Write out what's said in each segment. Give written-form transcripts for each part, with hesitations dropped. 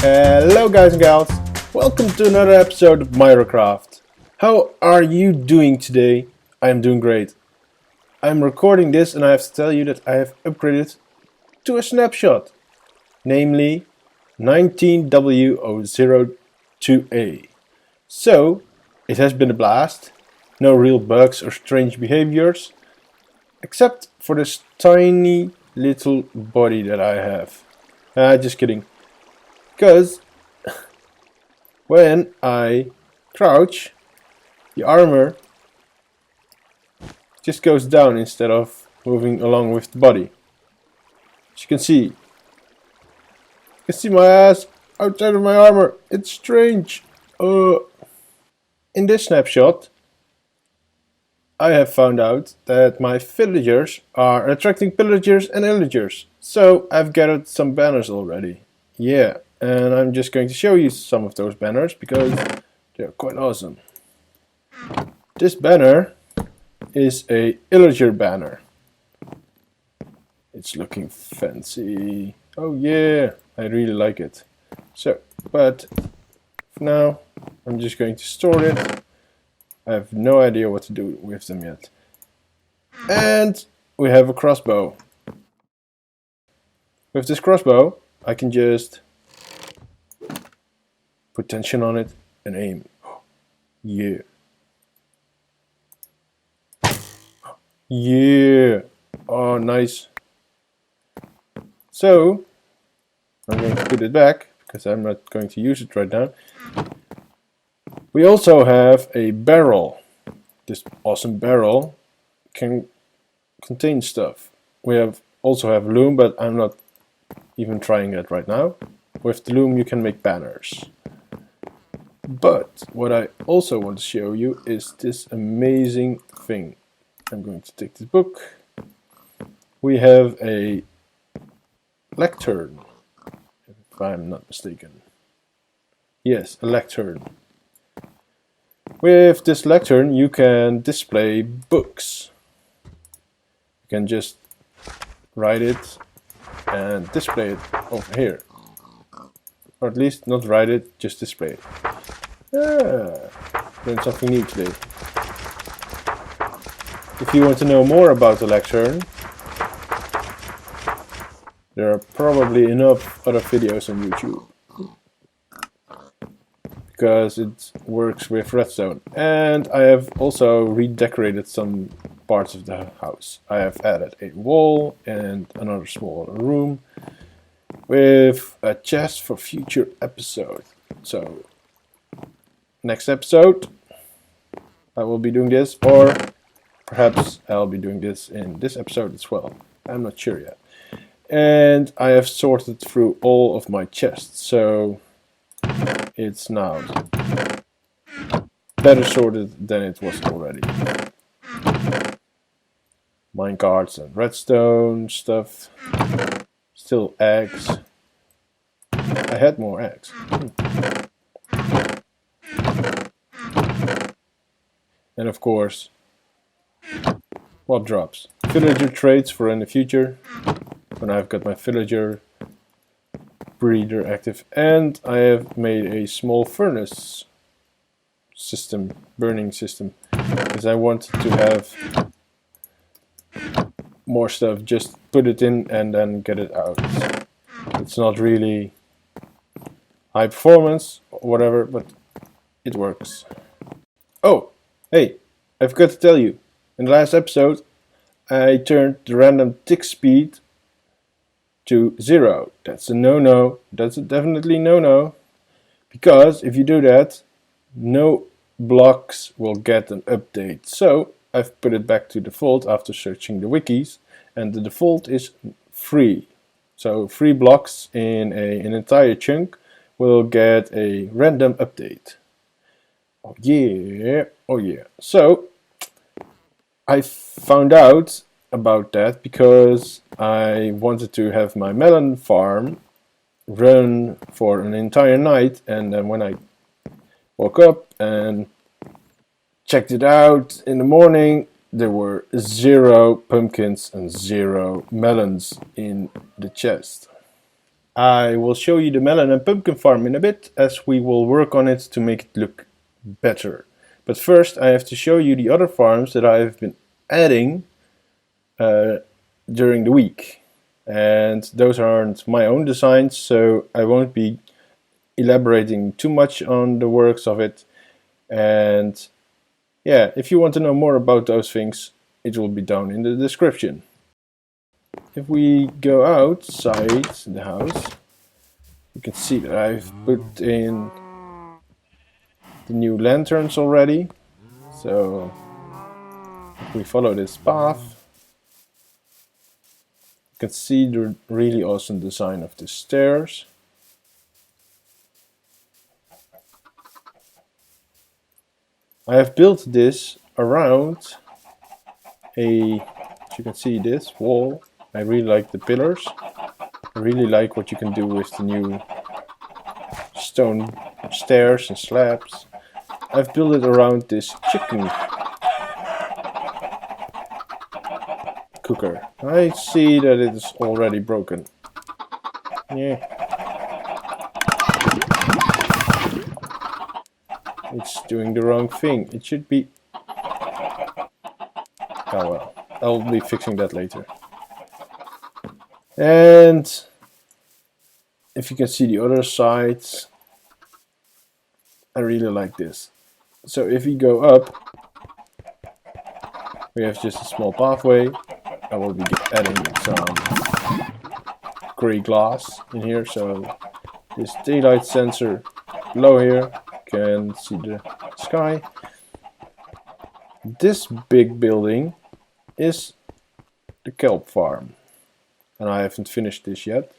Hello guys and gals, welcome to another episode of Mayracraft. How are you doing today? I am doing great. I'm recording this and I have to tell you that I have upgraded to a snapshot, namely 19W002A. So, it has been a blast, no real bugs or strange behaviors, except for this tiny little body that I have. Just kidding. Because when I crouch, the armor just goes down instead of moving along with the body. As you can see my ass outside of my armor. It's strange. In this snapshot, I have found out that my villagers are attracting pillagers and illagers. So I've gathered some banners already. Yeah. And I'm just going to show you some of those banners because they're quite awesome. This banner is a illager banner. It's looking fancy. Oh yeah, I really like it. So, but for now, I'm just going to store it. I have no idea what to do with them yet. And we have a crossbow. With this crossbow, I can just put tension on it and aim. Yeah. Yeah. Oh, nice. So, I'm going to put it back because I'm not going to use it right now. We also have a barrel. This awesome barrel can contain stuff. We also have loom, but I'm not even trying that right now. With the loom you can make banners. But what I also want to show you is this amazing thing. I'm going to take this book. We have a lectern, if I'm not mistaken. Yes, a lectern. With this lectern you can display books. You can just write it and display it over here. Or at least not write it, just display it. Learned something new today. If you want to know more about the lectern, there are probably enough other videos on YouTube. Because it works with redstone. And I have also redecorated some parts of the house. I have added a wall and another small room with a chest for future episodes. So next episode I will be doing this, or perhaps I'll be doing this in this episode as well. I'm not sure yet. And I have sorted through all of my chests, so it's now better sorted than it was already. Minecarts and redstone stuff. Still eggs. I had more eggs. And of course, what drops? Villager traits for in the future, when I've got my villager breeder active. And I have made a small furnace system, burning system, because I wanted to have more stuff, just put it in and then get it out. It's not really high performance or whatever, but it works. Oh, hey, I forgot to tell you, in the last episode I turned the random tick speed to 0. That's a no-no. That's a definitely no-no. Because if you do that, no blocks will get an update. So I've put it back to default after searching the wikis, and the default is 3. So 3 blocks in an entire chunk will get a random update. Oh yeah, oh yeah. So I found out about that because I wanted to have my melon farm run for an entire night, and then when I woke up and checked it out in the morning, there were 0 pumpkins and 0 melons in the chest. I will show you the melon and pumpkin farm in a bit, as we will work on it to make it look better. But first I have to show you the other farms that I have been adding during the week. And those aren't my own designs, so I won't be elaborating too much on the works of it. And yeah, if you want to know more about those things, it will be down in the description. If we go outside the house, you can see that I've put in the new lanterns already. So if we follow this path, you can see the really awesome design of the stairs. I have built this around as you can see, this wall. I really like the pillars. I really like what you can do with the new stone stairs and slabs. I've built it around this chicken cooker. I see that it is already broken. Yeah. It's doing the wrong thing. It should be... Oh well, I'll be fixing that later. And if you can see the other sides, I really like this. So if we go up, we have just a small pathway. I will be adding some gray glass in here, so this daylight sensor below here can see the sky. This big building is the kelp farm, and I haven't finished this yet.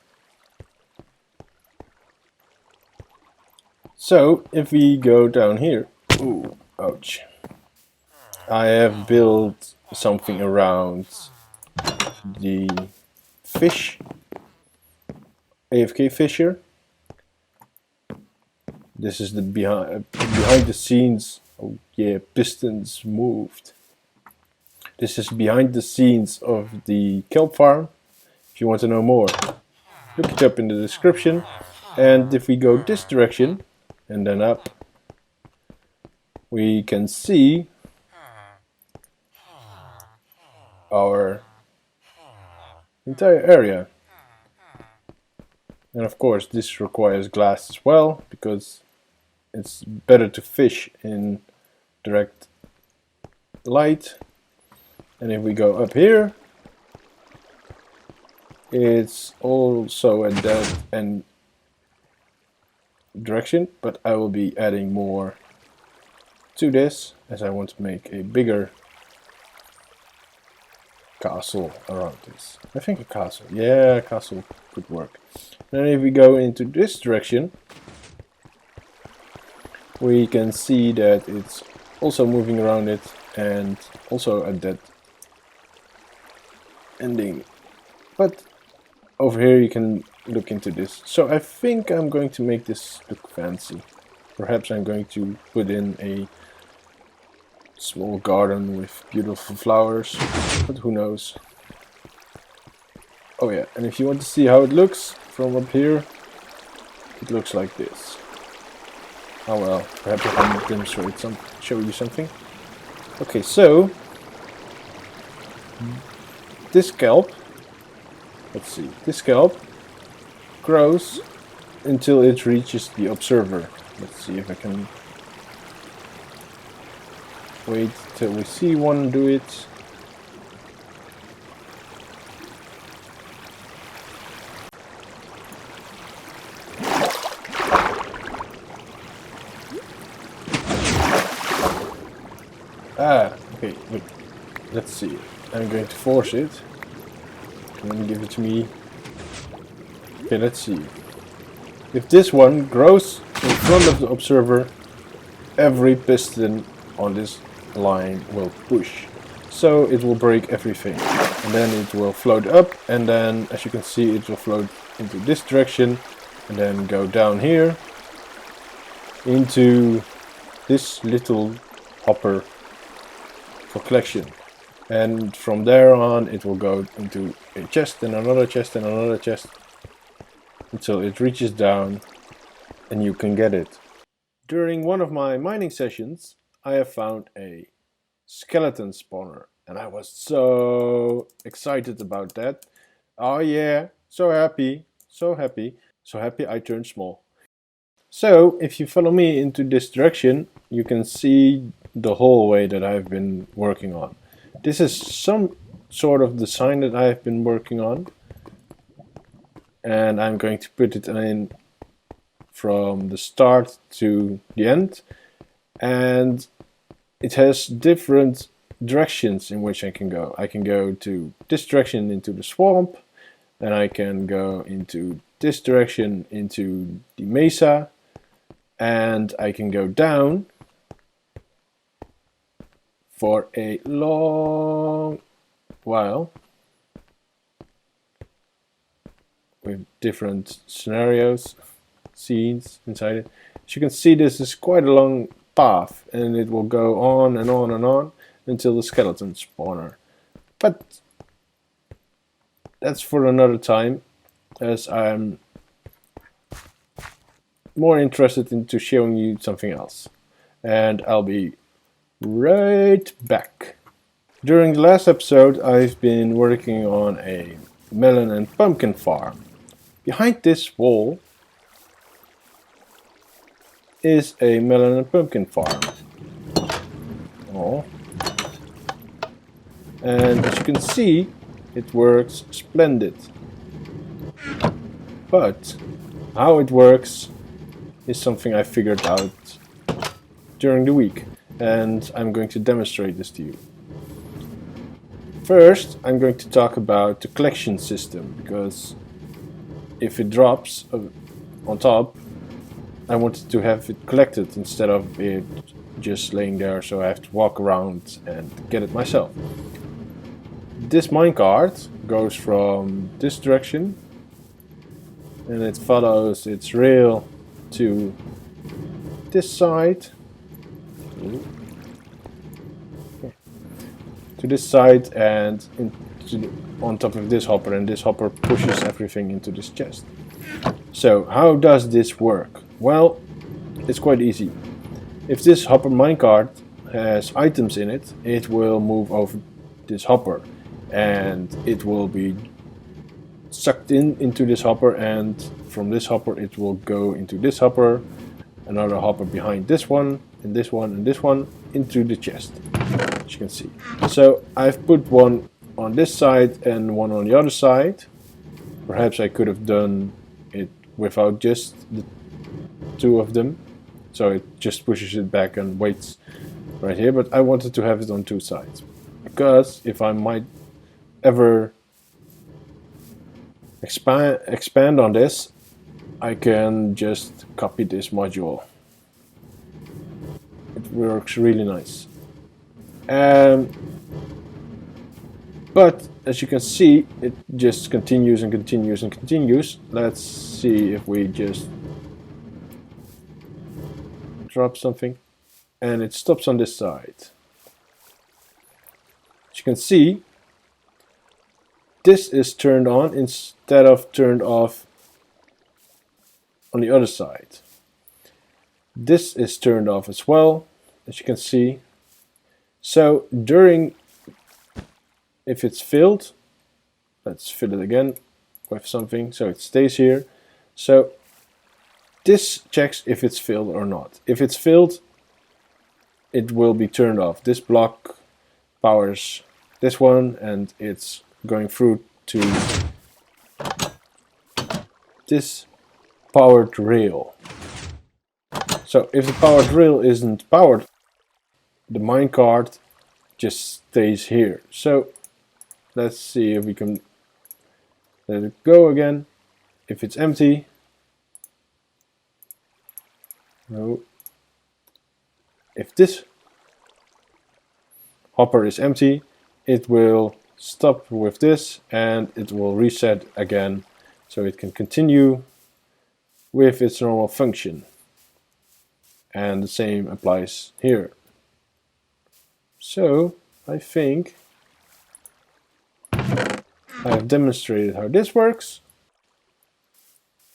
So if we go down here, ooh, ouch, I have built something around the fish, AFK fisher. This is the behind the scenes. Oh yeah, pistons moved. This is behind the scenes of the kelp farm. If you want to know more, look it up in the description. And if we go this direction and then up, we can see our entire area. And of course this requires glass as well, because it's better to fish in direct light. And if we go up here, it's also at that end direction, but I will be adding more to this as I want to make a bigger castle around this. I think a castle, yeah, a castle could work. And if we go into this direction, we can see that it's also moving around it, and also at that ending. But over here you can look into this. So I think I'm going to make this look fancy. Perhaps I'm going to put in a small garden with beautiful flowers, but who knows. Oh yeah, and if you want to see how it looks from up here, it looks like this. Oh well, perhaps I can demonstrate show you something. Okay, so this kelp, let's see, this kelp grows until it reaches the observer. Let's see if I can wait till we see one do it. Okay, wait. Let's see. I'm going to force it. Come on, give it to me. Okay, let's see. If this one grows in front of the observer, every piston on this line will push. So it will break everything. And then it will float up, and then as you can see it will float into this direction and then go down here into this little hopper for collection. And from there on it will go into a chest and another chest and another chest. until it reaches down and you can get it. During one of my mining sessions, I have found a skeleton spawner and I was so excited about that. Oh yeah, so happy, so happy, so happy I turned small. So if you follow me into this direction, you can see the hallway that I've been working on. This is some sort of design that I've been working on, and I'm going to put it in from the start to the end, and it has different directions in which I can go. I can go to this direction into the swamp, and I can go into this direction into the mesa, and I can go down for a long while with different scenarios, scenes inside it. As you can see, this is quite a long path and it will go on and on and on until the skeleton spawner. But that's for another time, as I'm more interested into showing you something else. And I'll be right back. During the last episode, I've been working on a melon and pumpkin farm. Behind this wall is a melon and pumpkin farm. Oh. And as you can see, it works splendid. But how it works is something I figured out during the week, and I'm going to demonstrate this to you. First, I'm going to talk about the collection system, because if it drops on top, I wanted to have it collected instead of it just laying there, so I have to walk around and get it myself. This minecart goes from this direction and it follows its rail to this side, to this side, and on top of this hopper, and this hopper pushes everything into this chest. So how does this work? Well, it's quite easy. If this hopper minecart has items in it, it will move over this hopper and it will be sucked into this hopper, and from this hopper it will go into this hopper, another hopper behind this one, and this one, and this one into the chest, as you can see. So I've put one on this side and one on the other side. Perhaps I could have done it without just the two of them, so it just pushes it back and waits right here, but I wanted to have it on two sides, because if I might ever expand on this, I can just copy this module. It works really nice. But as you can see, it just continues and continues and continues. Let's see if we just drop something, and it stops on this side. As you can see, this is turned on instead of turned off on the other side. This is turned off as well, as you can see. So if it's filled, let's fill it again with something so it stays here. So this checks if it's filled or not. If it's filled, it will be turned off. This block powers this one, and it's going through to this powered rail. So if the powered rail isn't powered, the minecart just stays here. So let's see if we can let it go again. If it's empty, no. If this hopper is empty, it will stop with this and it will reset again, so it can continue with its normal function. And the same applies here. So I think I have demonstrated how this works.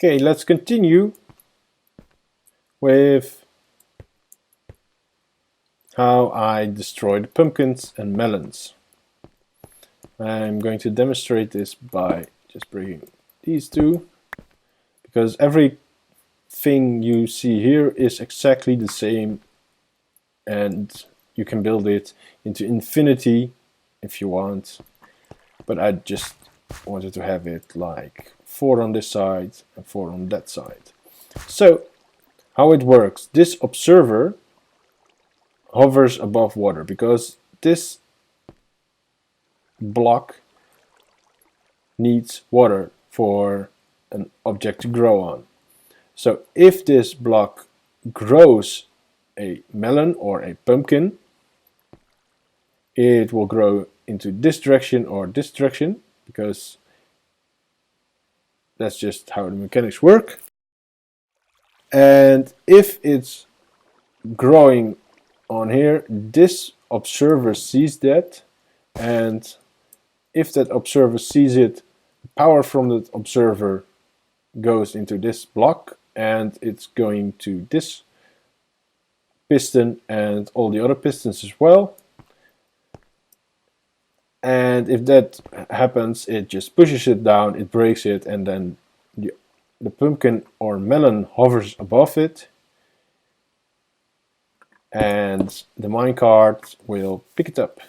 Okay, let's continue with how I destroyed pumpkins and melons. I'm going to demonstrate this by just breaking these two, because everything you see here is exactly the same, and you can build it into infinity if you want, but I just wanted to have it like 4 on this side and 4 on that side. So how it works: this observer hovers above water because this block needs water for an object to grow on. So if this block grows a melon or a pumpkin, it will grow into this direction or this direction, because that's just how the mechanics work. And if it's growing on here, this observer sees that, and if that observer sees it, power from that observer goes into this block, and it's going to this piston and all the other pistons as well. And if that happens, it just pushes it down, it breaks it, and then the pumpkin or melon hovers above it, and the minecart will pick it up.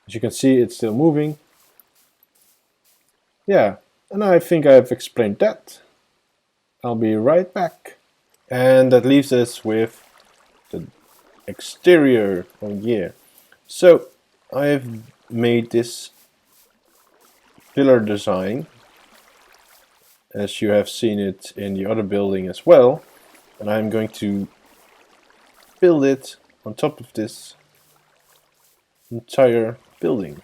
As you can see, it's still moving. Yeah, and I think I've explained that. I'll be right back. And that leaves us with the exterior. Oh yeah. So I've made this pillar design, as you have seen it in the other building as well, and I'm going to build it on top of this entire building,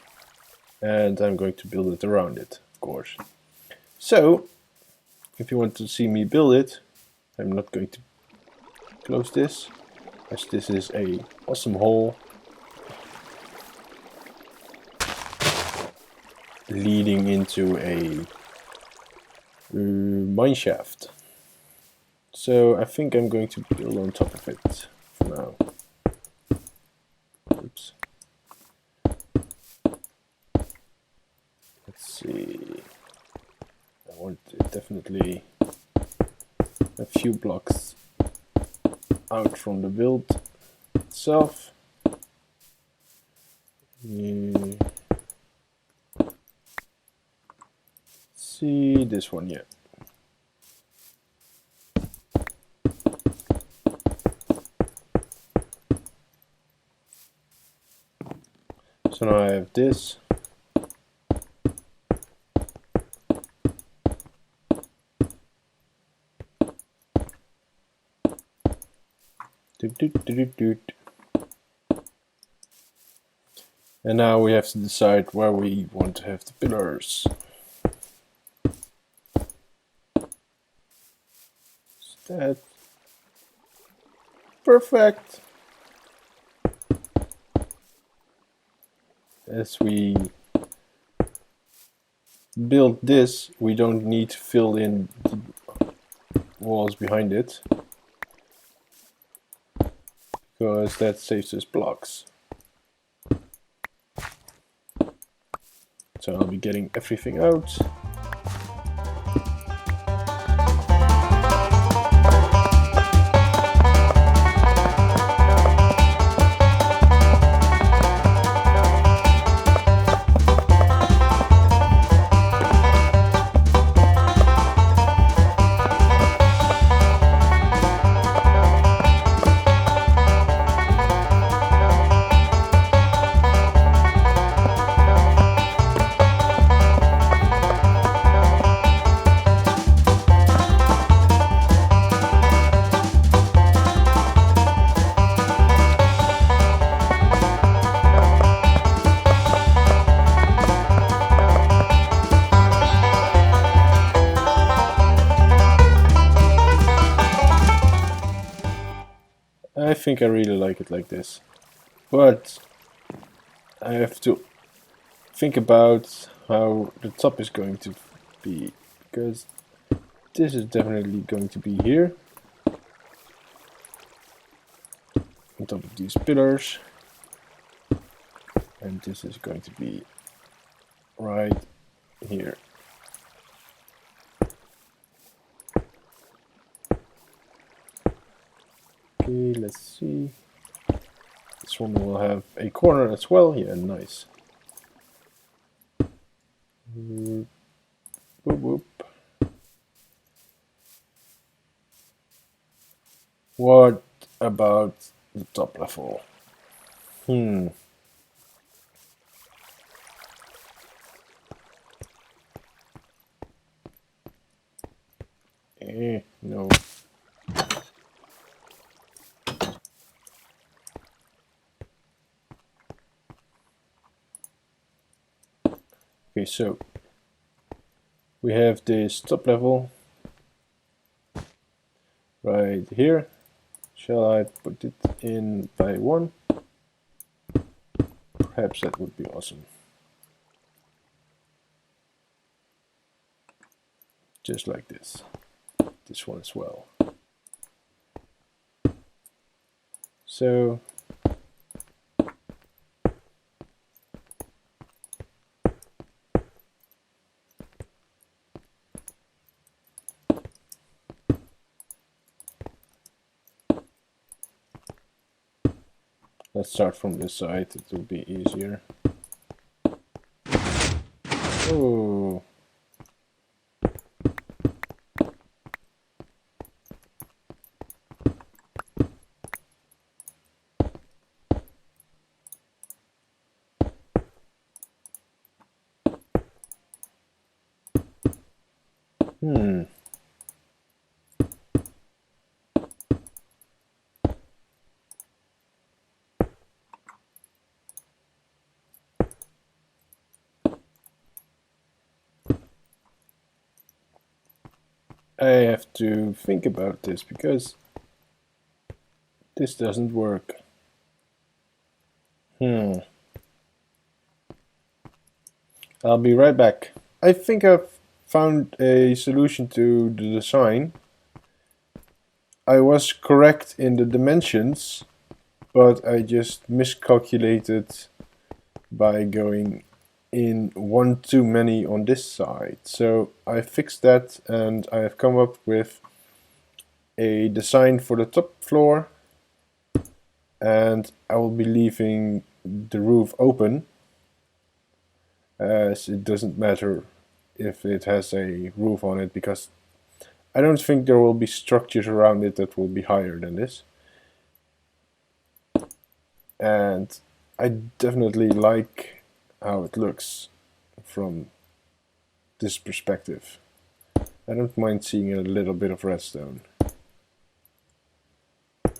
and I'm going to build it around it, of course. So if you want to see me build it, I'm not going to close this, as this is a awesome hole leading into a mine shaft. So I think I'm going to build on top of it for now. Oops. Let's see. I want it definitely a few blocks out from the build itself. See this one yet. So now I have this. And now we have to decide where we want to have the pillars. Is that perfect? As we build this, we don't need to fill in the walls behind it, because that saves us blocks. So I'll be getting everything out. I think I really like it like this, but I have to think about how the top is going to be, because this is definitely going to be here on top of these pillars, and this is going to be right here. Okay, let's see. This one will have a corner as well. Yeah, nice. Whoop, whoop. What about the top level? No. Okay, so we have this top level right here. Shall I put it in by 1? Perhaps that would be awesome. Just like this. This one as well. So let's start from this side, it will be easier. Oh. I have to think about this because this doesn't work. I'll be right back. I think I've found a solution to the design. I was correct in the dimensions, but I just miscalculated by going in one too many on this side. So I fixed that and I have come up with a design for the top floor, and I will be leaving the roof open, as it doesn't matter if it has a roof on it, because I don't think there will be structures around it that will be higher than this. And I definitely like how it looks from this perspective. I don't mind seeing a little bit of redstone.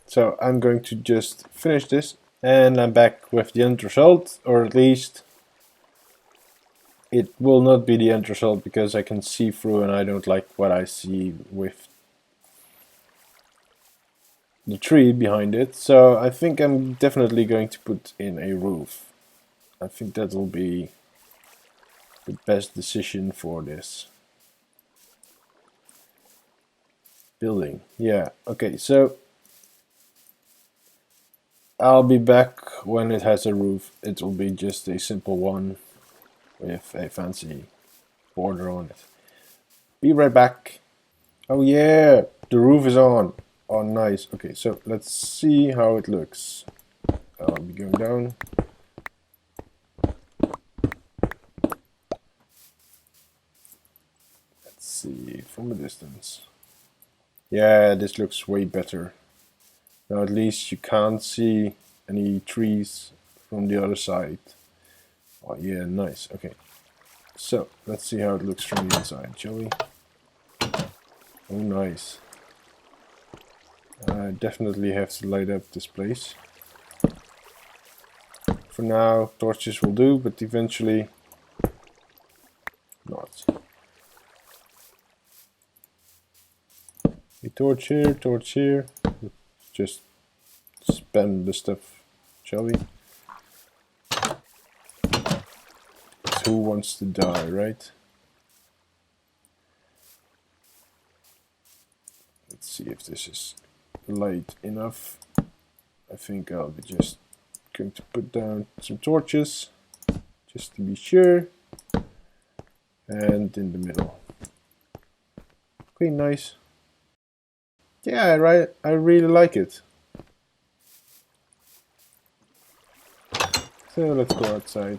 So I'm going to just finish this, and I'm back with the end result, or at least it will not be the end result because I can see through and I don't like what I see with the tree behind it. So I think I'm definitely going to put in a roof. I think that will be the best decision for this building. Yeah, okay, so I'll be back when it has a roof. It will be just a simple one with a fancy border on it. Be right back. Oh yeah, the roof is on. Oh nice. Okay, so let's see how it looks. I'll be going down. Let's see from a distance. Yeah, this looks way better. Now at least you can't see any trees from the other side. Oh yeah, nice. Okay, so let's see how it looks from the inside, shall we? Oh nice. I definitely have to light up this place. For now, torches will do, but eventually not. A torch here, torch here. Just spam the stuff, shall we? Who wants to die, right? see if this is light enough. I think I'll be just going to put down some torches just to be sure, and in the middle. Okay, nice. Yeah, I really like it. So let's go outside.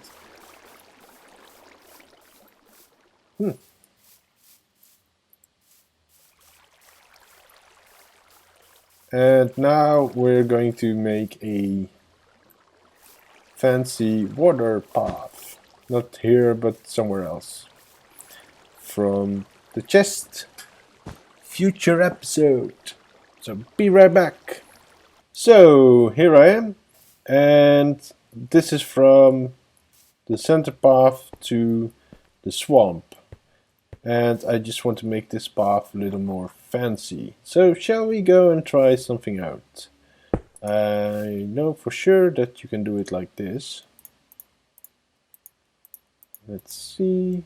And now we're going to make a fancy water path. Not here, but somewhere else. From the chest. Future episode. So be right back. So here I am. And this is from the center path to the swamp. And I just want to make this path a little more fancy. So shall we go and try something out? I know for sure that you can do it like this. Let's see.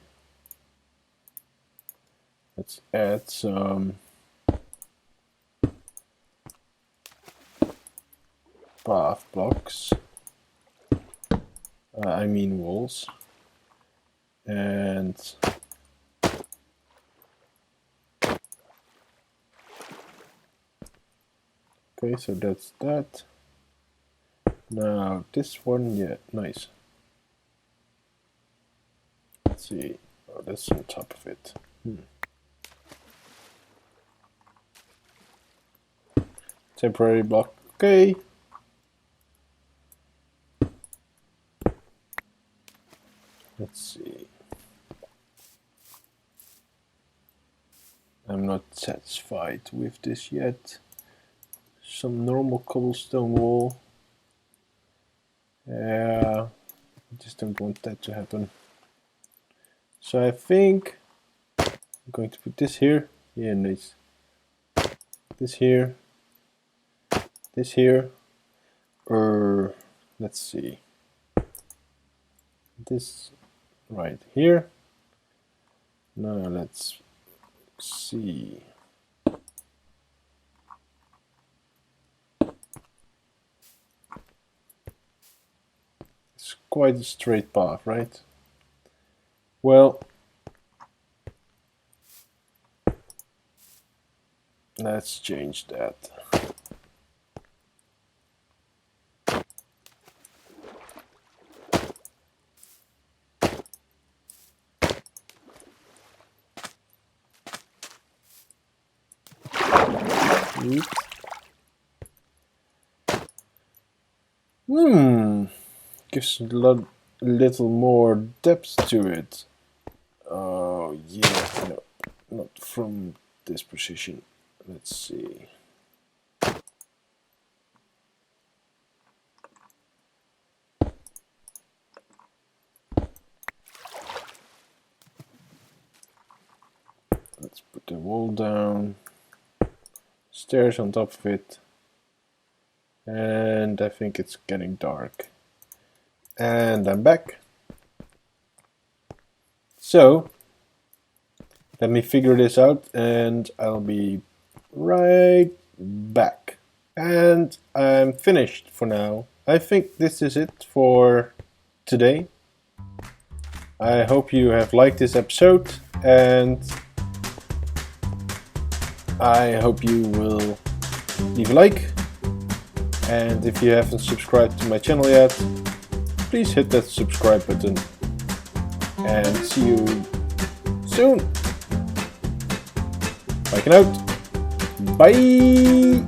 Let's add some path blocks. I mean walls. And okay, so that's that. Now this one, yeah, nice. Let's see. Oh, that's on top of it. Temporary block, okay. Let's see. I'm not satisfied with this yet. Some normal cobblestone wall. Yeah, I just don't want that to happen. So I think I'm going to put this here. Yeah, nice. This here. This here. Or let's see. This right here. Now let's see. It's quite a straight path, right? Well, let's change that. Gives a little more depth to it. Oh yeah, no, not from this position. Let's see. Let's put the wall down. Stairs on top of it. And I think it's getting dark. And I'm back. So, let me figure this out and I'll be right back. And I'm finished for now. I think this is it for today. I hope you have liked this episode and I hope you will leave a like. And if you haven't subscribed to my channel yet, please hit that subscribe button. And see you soon. Bye out. Bye.